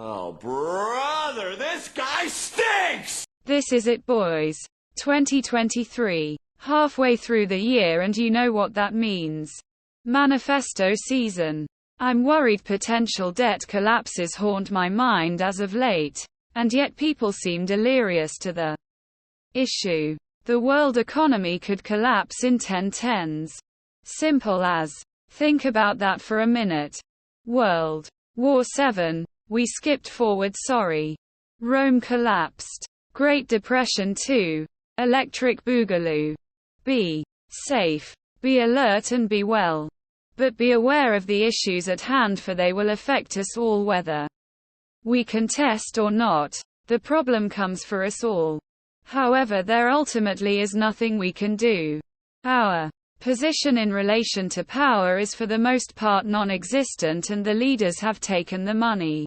Oh, brother, this guy stinks! This is it, boys. 2023. Halfway through the year, and you know what that means. Manifesto season. I'm worried potential debt collapses haunt my mind as of late, and yet people seem delirious to the issue. The world economy could collapse in 10 Simple as. Think about that for a minute. World War 7. We skipped forward, sorry. Rome collapsed. Great Depression 2. Electric Boogaloo. Be safe. Be alert and be well. But be aware of the issues at hand, for they will affect us all whether we contest or not. The problem comes for us all. However, there ultimately is nothing we can do. Our position in relation to power is for the most part non-existent, and the leaders have taken the money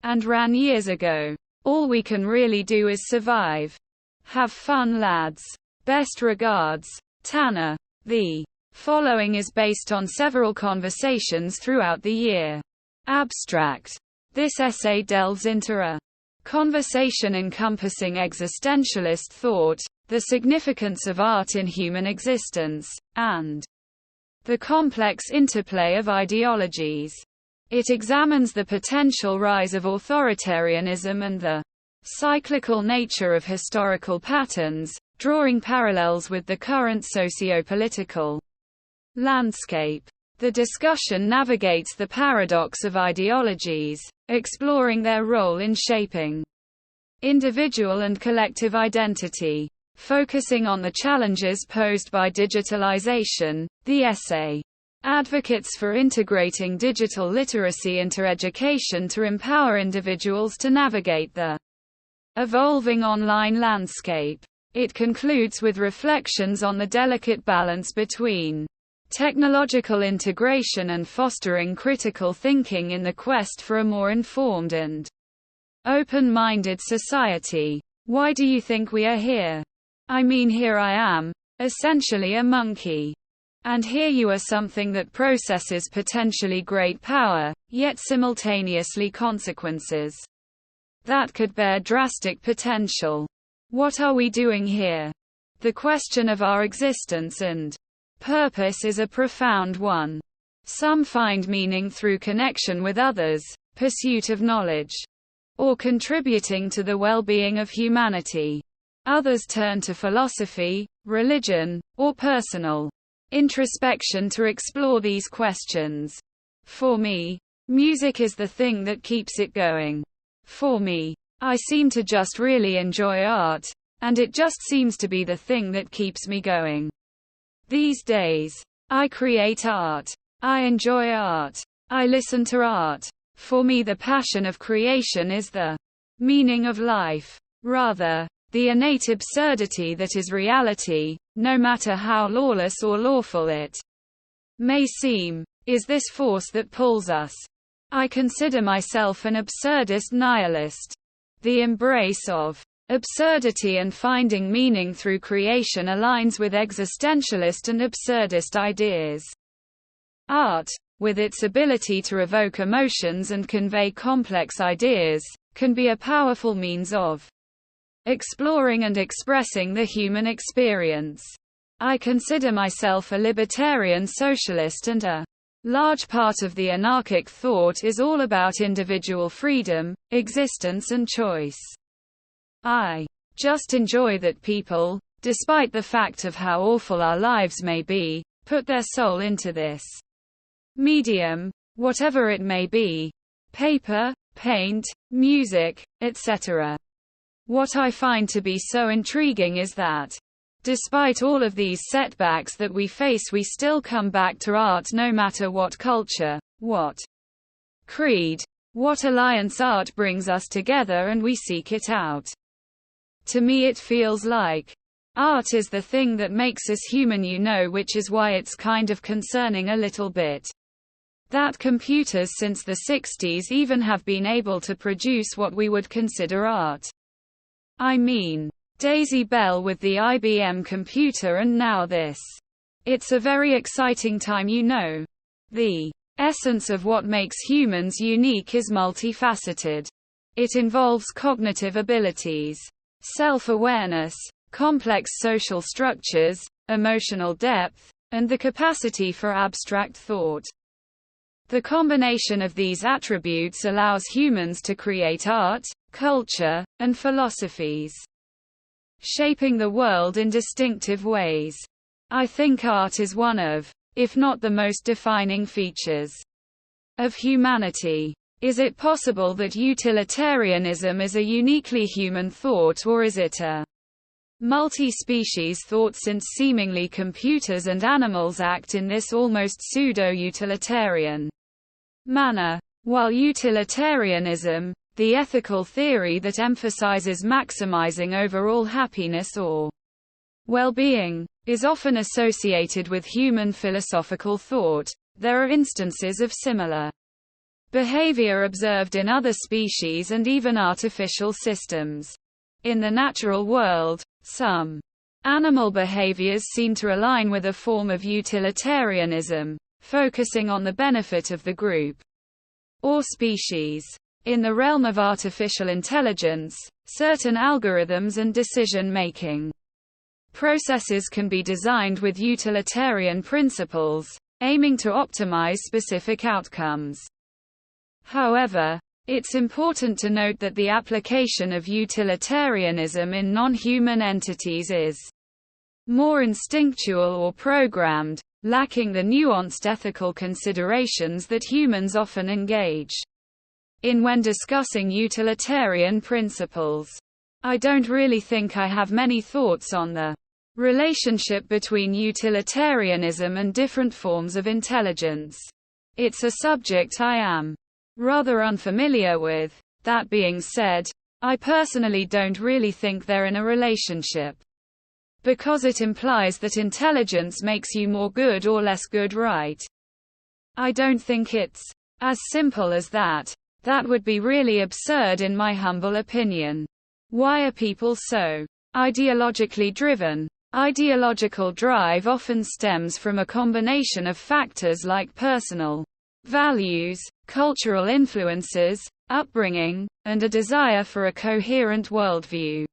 and ran years ago. All we can really do is survive. Have fun, lads. Best regards, Tanner. The following is based on several conversations throughout the year. Abstract. This essay delves into a conversation encompassing existentialist thought, the significance of art in human existence, and the complex interplay of ideologies. It examines the potential rise of authoritarianism and the cyclical nature of historical patterns, drawing parallels with the current socio-political landscape. The discussion navigates the paradox of ideologies, exploring their role in shaping individual and collective identity. Focusing on the challenges posed by digitalization, the essay advocates for integrating digital literacy into education to empower individuals to navigate the evolving online landscape. It concludes with reflections on the delicate balance between technological integration and fostering critical thinking in the quest for a more informed and open-minded society. Why do you think we are here? I mean, here I am, essentially a monkey. And here you are, something that processes potentially great power, yet simultaneously consequences that could bear drastic potential. What are we doing here? The question of our existence and purpose is a profound one. Some find meaning through connection with others, pursuit of knowledge, or contributing to the well-being of humanity. Others turn to philosophy, religion, or personal introspection to explore these questions. For me, music is the thing that keeps it going. For me, I seem to just really enjoy art, and it just seems to be the thing that keeps me going. These days, I create art. I enjoy art. I listen to art. For me, the passion of creation is the meaning of life. Rather, the innate absurdity that is reality, no matter how lawless or lawful it may seem, is this force that pulls us. I consider myself an absurdist nihilist. The embrace of absurdity and finding meaning through creation aligns with existentialist and absurdist ideas. Art, with its ability to evoke emotions and convey complex ideas, can be a powerful means of exploring and expressing the human experience. I consider myself a libertarian socialist, and a large part of the anarchic thought is all about individual freedom, existence and choice. I just enjoy that people, despite the fact of how awful our lives may be, put their soul into this medium, whatever it may be: paper, paint, music, etc. What I find to be so intriguing is that, despite all of these setbacks that we face, we still come back to art, no matter what culture, what creed, what alliance. Art brings us together and we seek it out. To me, it feels like art is the thing that makes us human, which is why it's kind of concerning a little bit that computers since the 60s even have been able to produce what we would consider art. I mean, Daisy Bell with the IBM computer, and now this. It's a very exciting time, The essence of what makes humans unique is multifaceted. It involves cognitive abilities, self-awareness, complex social structures, emotional depth, and the capacity for abstract thought. The combination of these attributes allows humans to create art, culture, and philosophies, shaping the world in distinctive ways. I think art is one of, if not the most defining features of humanity. Is it possible that utilitarianism is a uniquely human thought, or is it a multi-species thought, since seemingly computers and animals act in this almost pseudo-utilitarian manner? While utilitarianism, the ethical theory that emphasizes maximizing overall happiness or well-being, is often associated with human philosophical thought, there are instances of similar behavior observed in other species and even artificial systems. In the natural world, some animal behaviors seem to align with a form of utilitarianism, focusing on the benefit of the group or species. In the realm of artificial intelligence, certain algorithms and decision-making processes can be designed with utilitarian principles, aiming to optimize specific outcomes. However, it's important to note that the application of utilitarianism in non-human entities is more instinctual or programmed, lacking the nuanced ethical considerations that humans often engage in when discussing utilitarian principles. I don't really think I have many thoughts on the relationship between utilitarianism and different forms of intelligence. It's a subject I am rather unfamiliar with. That being said, I personally don't really think they're in a relationship, because it implies that intelligence makes you more good or less good, right? I don't think it's as simple as that. That would be really absurd in my humble opinion. Why are people so ideologically driven? Ideological drive often stems from a combination of factors like personal values, cultural influences, upbringing, and a desire for a coherent worldview.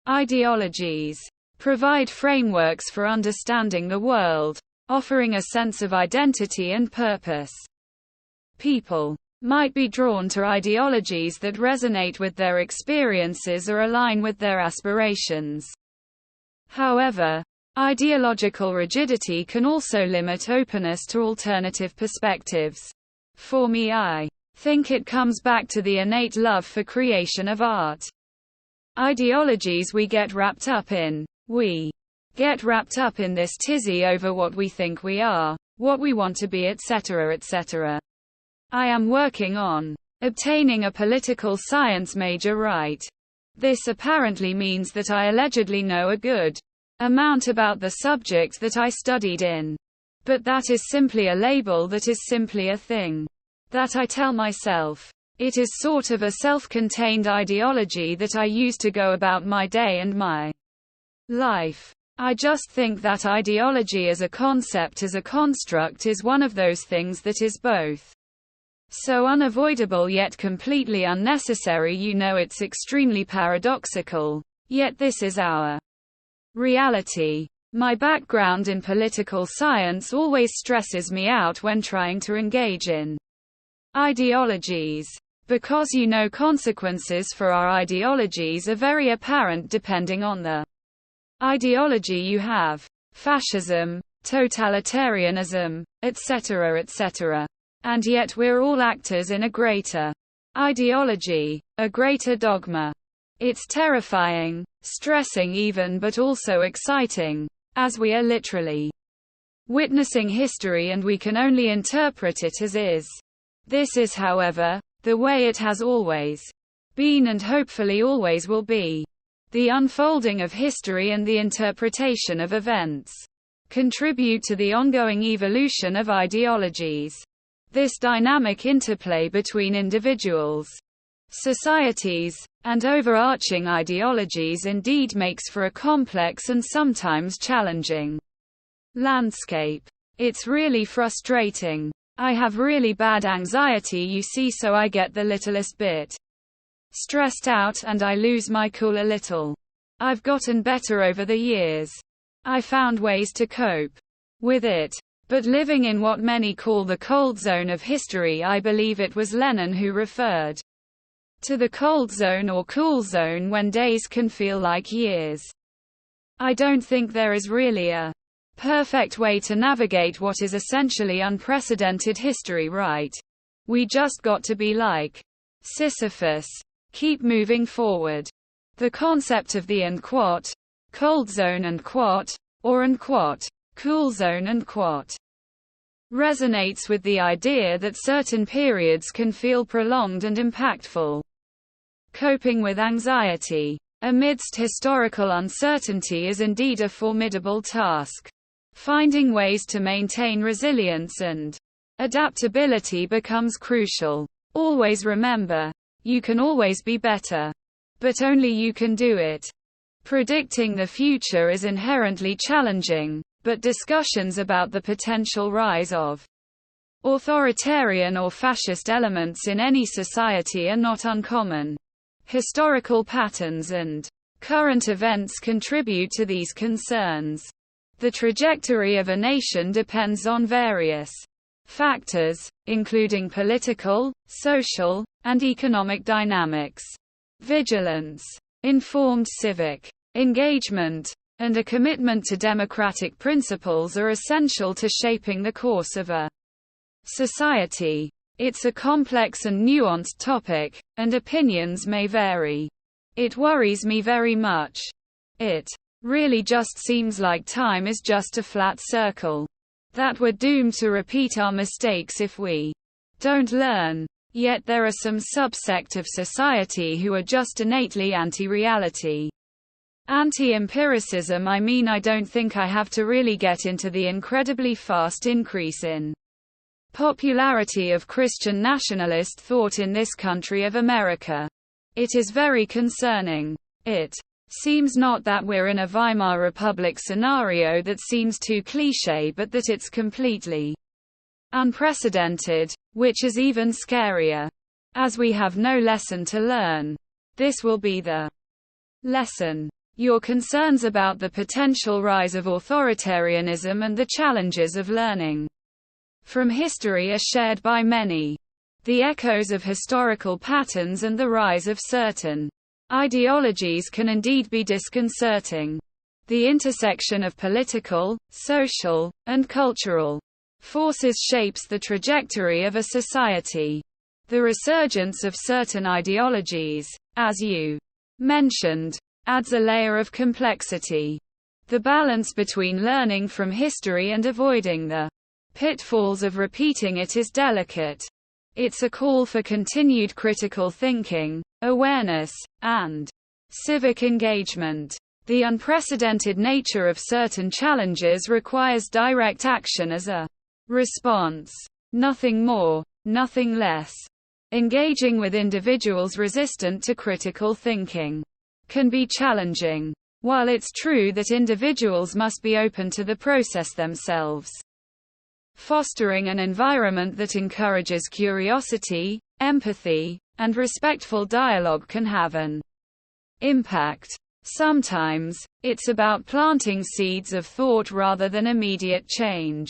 Ideologies provide frameworks for understanding the world, offering a sense of identity and purpose. People might be drawn to ideologies that resonate with their experiences or align with their aspirations. However, ideological rigidity can also limit openness to alternative perspectives. For me, I think it comes back to the innate love for creation of art. Ideologies we get wrapped up in. We get wrapped up in this tizzy over what we think we are, what we want to be, etc., etc. I am working on obtaining a political science major, right? This apparently means that I allegedly know a good amount about the subject that I studied in. But that is simply a label, that is simply a thing that I tell myself. It is sort of a self-contained ideology that I use to go about my day and my life. I just think that ideology as a concept, as a construct, is one of those things that is both so unavoidable yet completely unnecessary. You know, it's extremely paradoxical. Yet this is our reality. My background in political science always stresses me out when trying to engage in ideologies, because consequences for our ideologies are very apparent depending on the ideology you have. Fascism, totalitarianism, etc., etc. And yet we're all actors in a greater ideology, a greater dogma. It's terrifying, stressing even, but also exciting, as we are literally witnessing history and we can only interpret it as is. This is, however, the way it has always been and hopefully always will be. The unfolding of history and the interpretation of events contribute to the ongoing evolution of ideologies. This dynamic interplay between individuals, societies, and overarching ideologies indeed makes for a complex and sometimes challenging landscape. It's really frustrating. I have really bad anxiety, you see, so I get the littlest bit stressed out, and I lose my cool a little. I've gotten better over the years. I found ways to cope with it. But living in what many call the cold zone of history, I believe it was Lenin who referred to the cold zone or cool zone when days can feel like years. I don't think there is really a perfect way to navigate what is essentially unprecedented history, right? We just got to be like Sisyphus. Keep moving forward. The concept of the cold zone and cool zone and resonates with the idea that certain periods can feel prolonged and impactful. Coping with anxiety amidst historical uncertainty is indeed a formidable task. Finding ways to maintain resilience and adaptability becomes crucial. Always remember, you can always be better. But only you can do it. Predicting the future is inherently challenging, but discussions about the potential rise of authoritarian or fascist elements in any society are not uncommon. Historical patterns and current events contribute to these concerns. The trajectory of a nation depends on various factors, including political, social, and economic dynamics. Vigilance, informed civic engagement, and a commitment to democratic principles are essential to shaping the course of a society. It's a complex and nuanced topic, and opinions may vary. It worries me very much. It really just seems like time is just a flat circle. That we're doomed to repeat our mistakes if we don't learn. Yet there are some subsect of society who are just innately anti-reality. Anti-empiricism. I don't think I have to really get into the incredibly fast increase in popularity of Christian nationalist thought in this country of America. It is very concerning. It seems not that we're in a Weimar Republic scenario that seems too cliché, but that it's completely unprecedented, which is even scarier. As we have no lesson to learn. This will be the lesson. Your concerns about the potential rise of authoritarianism and the challenges of learning from history are shared by many. The echoes of historical patterns and the rise of certain ideologies can indeed be disconcerting. The intersection of political, social, and cultural forces shapes the trajectory of a society. The resurgence of certain ideologies, as you mentioned, adds a layer of complexity. The balance between learning from history and avoiding the pitfalls of repeating it is delicate. It's a call for continued critical thinking, awareness, and civic engagement. The unprecedented nature of certain challenges requires direct action as a response. Nothing more, nothing less. Engaging with individuals resistant to critical thinking can be challenging. While it's true that individuals must be open to the process themselves, fostering an environment that encourages curiosity, empathy, and respectful dialogue can have an impact. Sometimes, it's about planting seeds of thought rather than immediate change.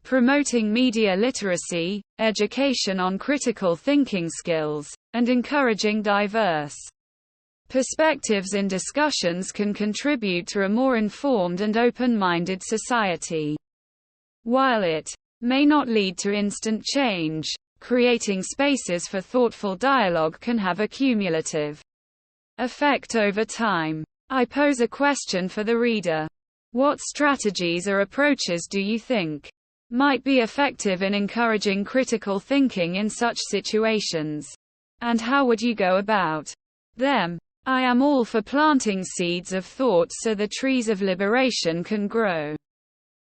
Promoting media literacy, education on critical thinking skills, and encouraging diverse perspectives in discussions can contribute to a more informed and open-minded society. While it may not lead to instant change, creating spaces for thoughtful dialogue can have a cumulative effect over time. I pose a question for the reader. What strategies or approaches do you think might be effective in encouraging critical thinking in such situations? And how would you go about them? I am all for planting seeds of thought so the trees of liberation can grow.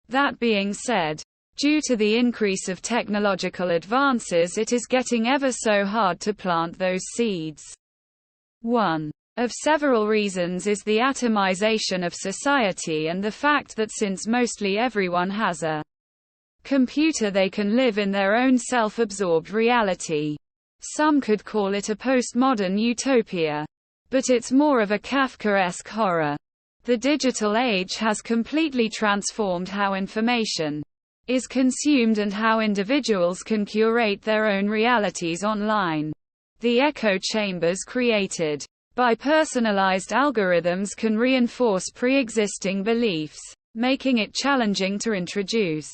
That being said, due to the increase of technological advances, it is getting ever so hard to plant those seeds. One of several reasons is the atomization of society and the fact that since mostly everyone has a computer they can live in their own self-absorbed reality. Some could call it a postmodern utopia. But it's more of a Kafkaesque horror. The digital age has completely transformed how information is consumed and how individuals can curate their own realities online. The echo chambers created by personalized algorithms can reinforce pre-existing beliefs, making it challenging to introduce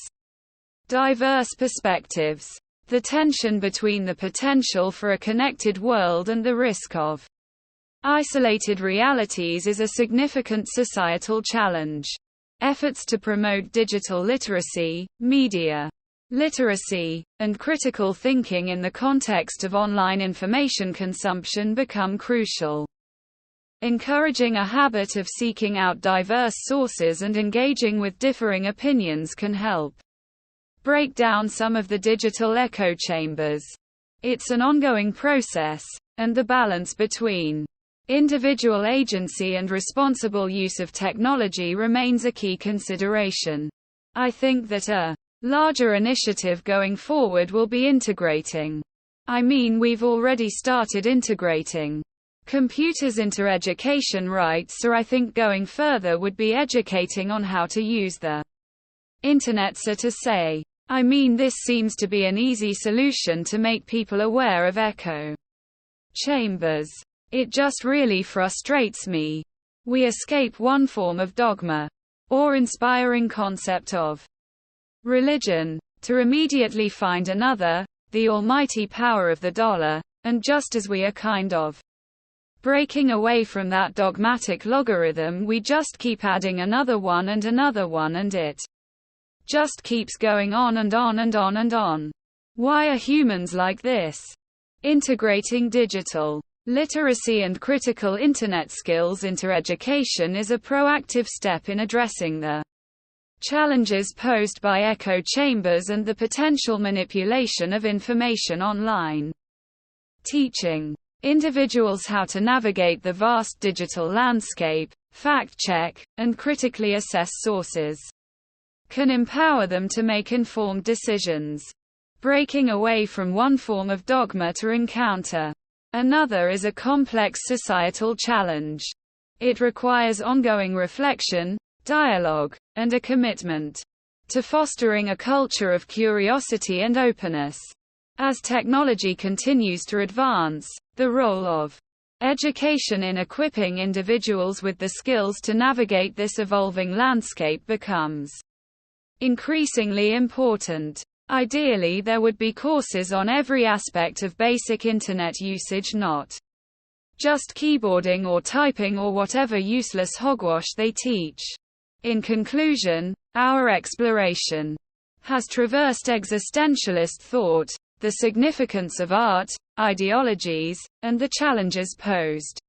diverse perspectives. The tension between the potential for a connected world and the risk of isolated realities is a significant societal challenge. Efforts to promote digital literacy, media literacy, and critical thinking in the context of online information consumption become crucial. Encouraging a habit of seeking out diverse sources and engaging with differing opinions can help break down some of the digital echo chambers. It's an ongoing process, and the balance between individual agency and responsible use of technology remains a key consideration. I think that a larger initiative going forward will be integrating. We've already started integrating computers into education rights, or I think going further would be educating on how to use the internet, so to say. This seems to be an easy solution to make people aware of echo chambers. It just really frustrates me. We escape one form of dogma or inspiring concept of religion to immediately find another, the almighty power of the dollar, and just as we are kind of breaking away from that dogmatic logarithm, we just keep adding another one, and it just keeps going on and on and on and on. Why are humans like this? Integrating digital literacy and critical internet skills into education is a proactive step in addressing the challenges posed by echo chambers and the potential manipulation of information online. Teaching individuals how to navigate the vast digital landscape, fact-check, and critically assess sources can empower them to make informed decisions. Breaking away from one form of dogma to encounter another is a complex societal challenge. It requires ongoing reflection, dialogue, and a commitment to fostering a culture of curiosity and openness. As technology continues to advance, the role of education in equipping individuals with the skills to navigate this evolving landscape becomes increasingly important. Ideally, there would be courses on every aspect of basic internet usage, not just keyboarding or typing or whatever useless hogwash they teach. In conclusion, our exploration has traversed existentialist thought, the significance of art, ideologies, and the challenges posed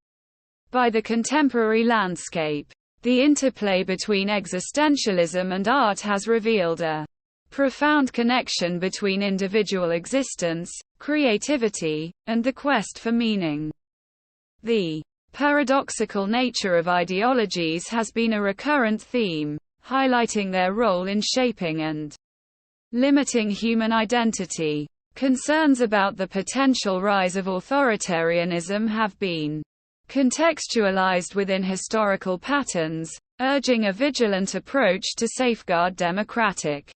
by the contemporary landscape. The interplay between existentialism and art has revealed a profound connection between individual existence, creativity, and the quest for meaning. The paradoxical nature of ideologies has been a recurrent theme, highlighting their role in shaping and limiting human identity. Concerns about the potential rise of authoritarianism have been contextualized within historical patterns, urging a vigilant approach to safeguard democratic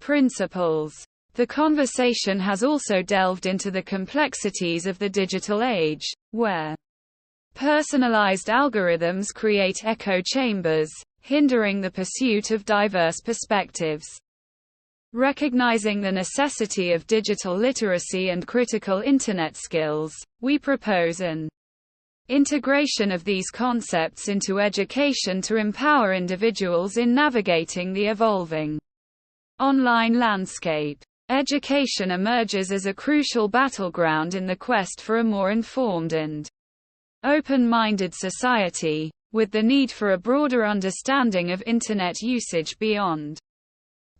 principles. The conversation has also delved into the complexities of the digital age, where personalized algorithms create echo chambers, hindering the pursuit of diverse perspectives. Recognizing the necessity of digital literacy and critical internet skills, we propose an integration of these concepts into education to empower individuals in navigating the evolving online landscape. Education emerges as a crucial battleground in the quest for a more informed and open-minded society, with the need for a broader understanding of internet usage beyond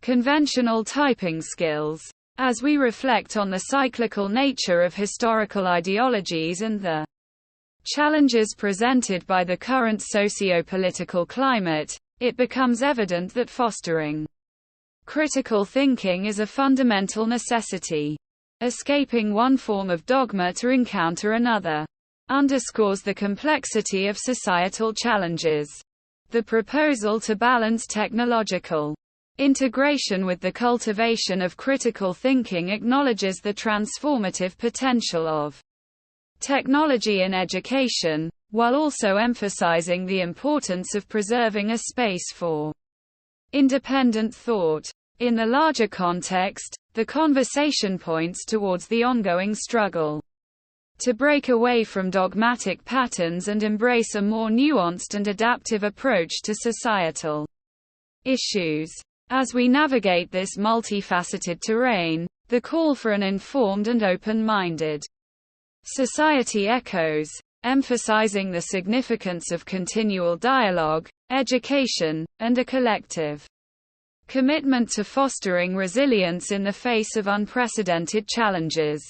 conventional typing skills. As we reflect on the cyclical nature of historical ideologies and the challenges presented by the current socio-political climate, it becomes evident that fostering Critical thinking is a fundamental necessity. Escaping one form of dogma to encounter another underscores the complexity of societal challenges. The proposal to balance technological integration with the cultivation of critical thinking acknowledges the transformative potential of technology in education, while also emphasizing the importance of preserving a space for independent thought. In the larger context, the conversation points towards the ongoing struggle to break away from dogmatic patterns and embrace a more nuanced and adaptive approach to societal issues. As we navigate this multifaceted terrain, the call for an informed and open-minded society echoes, emphasizing the significance of continual dialogue, education, and a collective commitment to fostering resilience in the face of unprecedented challenges.